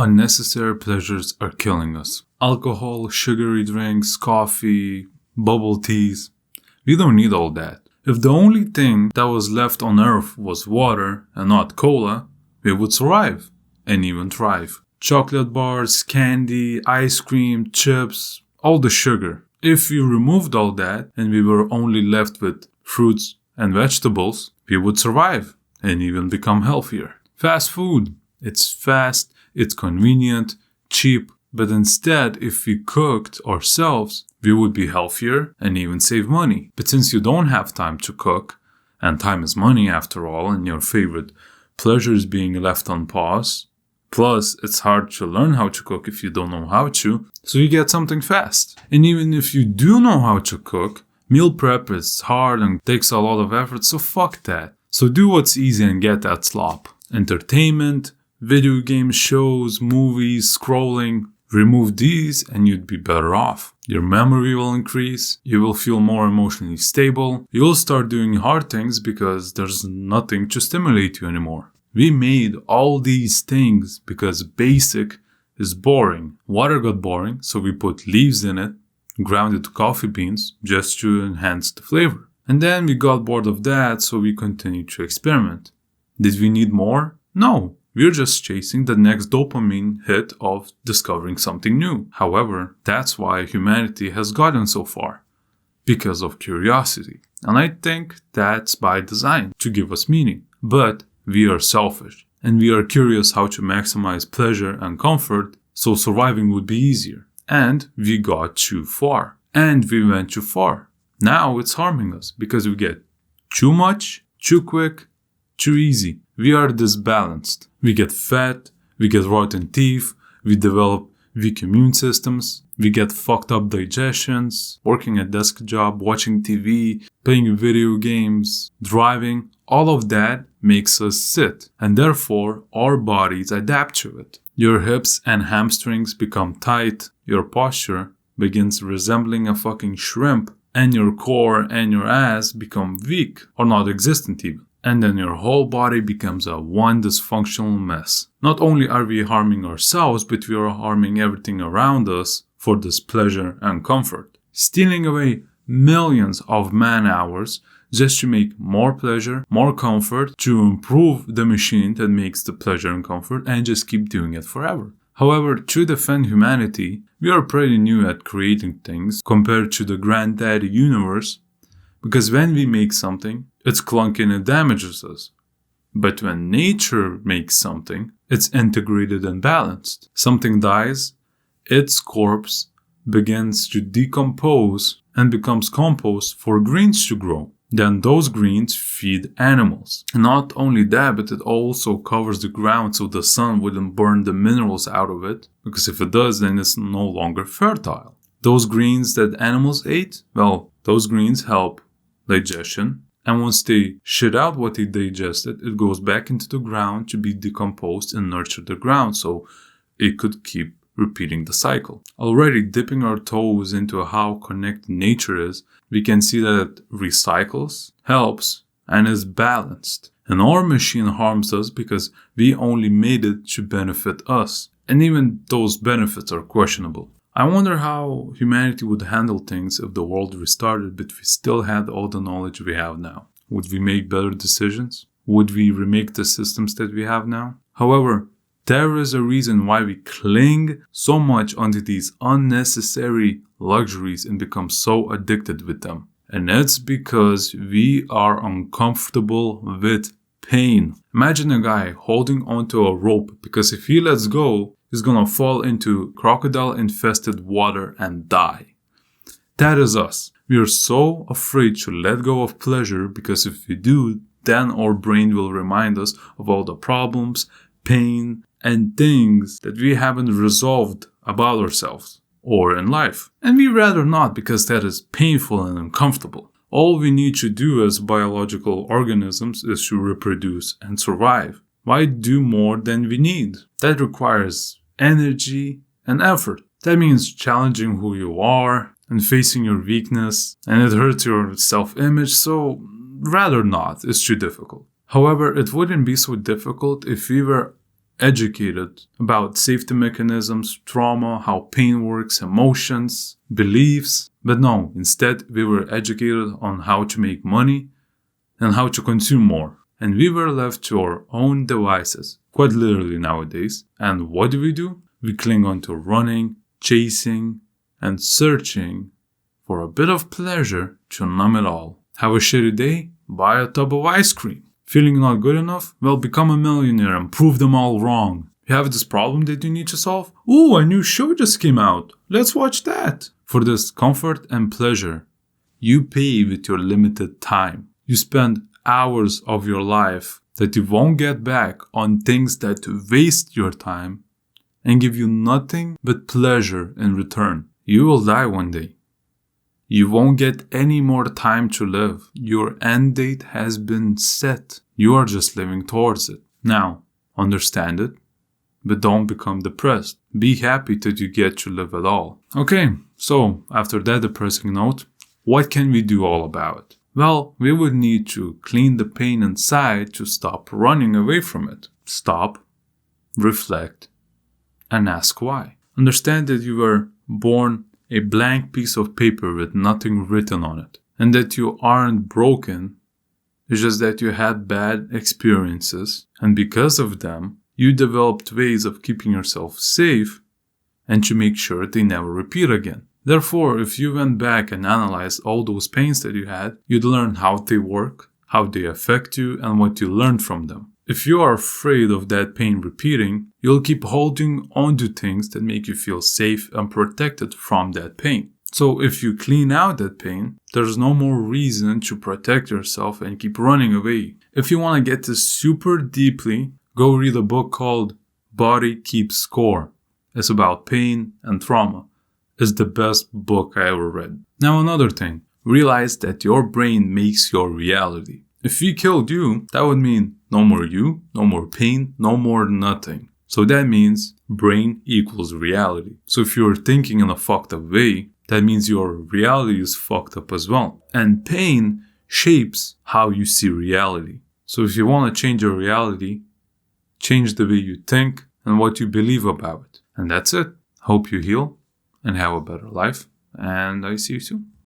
Unnecessary pleasures are killing us. Alcohol, sugary drinks, coffee, bubble teas. We don't need all that. If the only thing that was left on earth was water and not cola, we would survive and even thrive. Chocolate bars, candy, ice cream, chips, all the sugar. If we removed all that and we were only left with fruits and vegetables, we would survive and even become healthier. Fast food. It's fast, it's convenient, cheap, but instead if we cooked ourselves, we would be healthier and even save money. But since you don't have time to cook, and time is money after all, and your favorite pleasure is being left on pause, plus it's hard to learn how to cook if you don't know how to, so you get something fast. And even if you do know how to cook, meal prep is hard and takes a lot of effort, so fuck that. So do what's easy and get that slop. Entertainment, video games, shows, movies, scrolling. Remove these and you'd be better off. Your memory will increase, you will feel more emotionally stable, you'll start doing hard things because there's nothing to stimulate you anymore. We made all these things because basic is boring. Water got boring, so we put leaves in it, grounded coffee beans just to enhance the flavor. And then we got bored of that, so we continued to experiment. Did we need more? No. We're just chasing the next dopamine hit of discovering something new. However, that's why humanity has gotten so far. Because of curiosity. And I think that's by design, to give us meaning. But we are selfish. And we are curious how to maximize pleasure and comfort so surviving would be easier. And we got too far. And we went too far. Now it's harming us because we get too much, too quick, too easy. We are disbalanced. We get fat, we get rotten teeth, we develop weak immune systems, we get fucked up digestions, working a desk job, watching TV, playing video games, driving. All of that makes us sit, and therefore our bodies adapt to it. Your hips and hamstrings become tight, your posture begins resembling a fucking shrimp, and your core and your ass become weak or not existent even. And then your whole body becomes a one dysfunctional mess. Not only are we harming ourselves, but we are harming everything around us for this pleasure and comfort. Stealing away millions of man hours just to make more pleasure, more comfort, to improve the machine that makes the pleasure and comfort, and just keep doing it forever. However, to defend humanity, we are pretty new at creating things compared to the granddaddy universe, because when we make something, it's clunky and it damages us. But when nature makes something, it's integrated and balanced. Something dies, its corpse begins to decompose and becomes compost for greens to grow. Then those greens feed animals. And not only that, but it also covers the ground so the sun wouldn't burn the minerals out of it, because if it does, then it's no longer fertile. Those greens that animals ate, well, those greens help digestion, and once they shit out what they digested, it goes back into the ground to be decomposed and nurture the ground so it could keep repeating the cycle. Already dipping our toes into how connected nature is, we can see that it recycles, helps, and is balanced. And our machine harms us because we only made it to benefit us. And even those benefits are questionable. I wonder how humanity would handle things if the world restarted but we still had all the knowledge we have now. Would we make better decisions? Would we remake the systems that we have now? However, there is a reason why we cling so much onto these unnecessary luxuries and become so addicted with them. And it's because we are uncomfortable with pain. Imagine a guy holding onto a rope because if he lets go, he's gonna fall into crocodile-infested water and die. That is us. We are so afraid to let go of pleasure because if we do, then our brain will remind us of all the problems, pain, and things that we haven't resolved about ourselves or in life. And we rather not because that is painful and uncomfortable. All we need to do as biological organisms is to reproduce and survive. Why do more than we need? That requires energy and effort. That means challenging who you are and facing your weakness, and it hurts your self-image, so rather not, it's too difficult. However, it wouldn't be so difficult if we were educated about safety mechanisms, trauma, how pain works, emotions, beliefs. But no, instead we were educated on how to make money and how to consume more. And we were left to our own devices, quite literally nowadays. And what do? We cling on to running, chasing, and searching for a bit of pleasure to numb it all. Have a shitty day? Buy a tub of ice cream. Feeling not good enough? Well, become a millionaire and prove them all wrong. You have this problem that you need to solve? Ooh, a new show just came out. Let's watch that. For this comfort and pleasure, you pay with your limited time. You spend hours of your life that you won't get back on things that waste your time and give you nothing but pleasure in return. You will die one day. You won't get any more time to live. Your end date has been set. You are just living towards it. Now, understand it, but don't become depressed. Be happy that you get to live at all. Okay, so after that depressing note, what can we do all about it? Well, we would need to clean the pain inside to stop running away from it. Stop, reflect, and ask why. Understand that you were born a blank piece of paper with nothing written on it, and that you aren't broken. It's just that you had bad experiences, and because of them, you developed ways of keeping yourself safe and to make sure they never repeat again. Therefore, if you went back and analyzed all those pains that you had, you'd learn how they work, how they affect you, and what you learned from them. If you are afraid of that pain repeating, you'll keep holding on to things that make you feel safe and protected from that pain. So if you clean out that pain, there's no more reason to protect yourself and keep running away. If you want to get this super deeply, go read a book called Body Keeps Score. It's about pain and trauma. It's the best book I ever read. Now another thing, realize that your brain makes your reality. If we killed you, that would mean no more you, no more pain, no more nothing. So that means brain equals reality. So if you're thinking in a fucked up way, that means your reality is fucked up as well. And pain shapes how you see reality. So if you want to change your reality, change the way you think and what you believe about it. And that's it. Hope you heal and have a better life. And I see you soon.